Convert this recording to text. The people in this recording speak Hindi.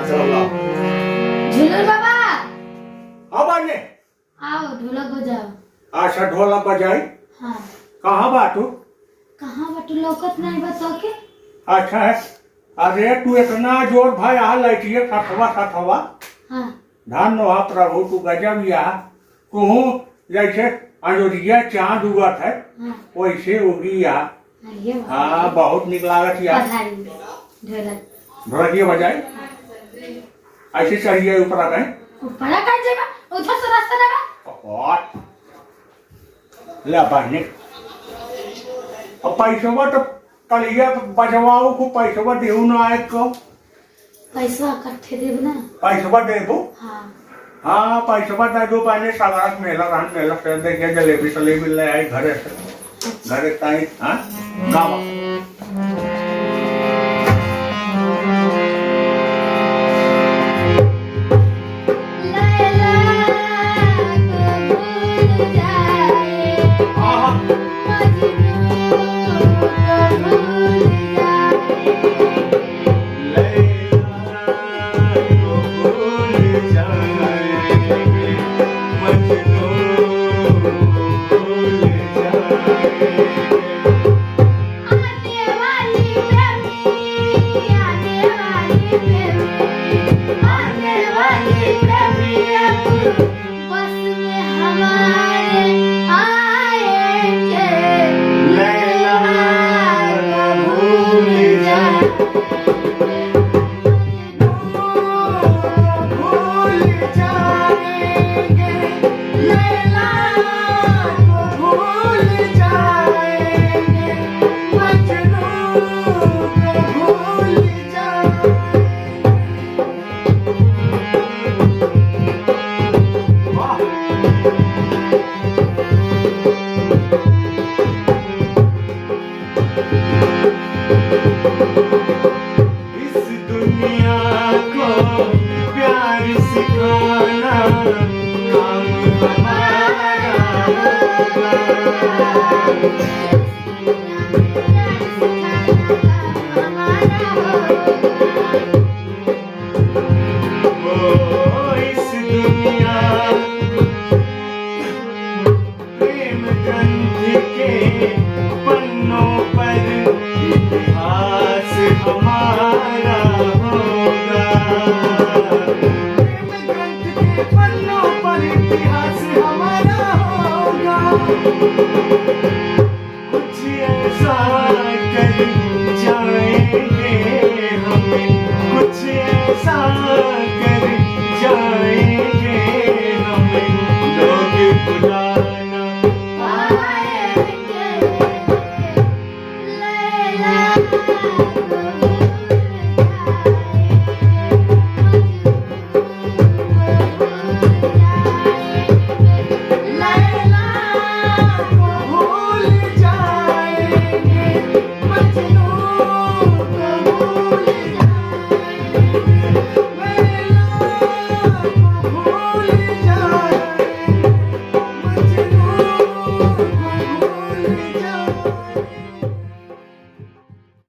झुलुर बाबा अब आने आओ ढोलक बजाओ। अच्छा ढोलक बजाई। हाँ कहाँ बा तू? कहाँ बटू लौकत नहीं बताओ के। अच्छा है। अरे तू इतना जोर भाई आ लैटिए सठवा सठवा हाँ धन हो प्रभु तू गजब या तू जैसे अंजोरिया चांद उगत है हाँ वैसे उगी या। अरे वाह, हाँ बहुत निक लागत या। पधारी ढोलक ढोलकिया बजाई ऐसे चढ़िए ऊपर कहीं ऊपर कर जाएगा उधर से रास्ता लगा। ले बहने अब पैसवा तो कलिया बजवाओ को पैसवा देऊ ना आए को पैसा इकट्ठे देब ना। पैसवा देबो। हाँ हाँ पैसवा दे दो पहले सालात मेला से देखिए जलेबी सलेबी ले आई घरे से घरे ताई। हाँ गावा कुछ ऐसा कर जाएंगे हमें कुछ ऐसा कर जाएंगे हमें लोग बुलाना आएंगे लैला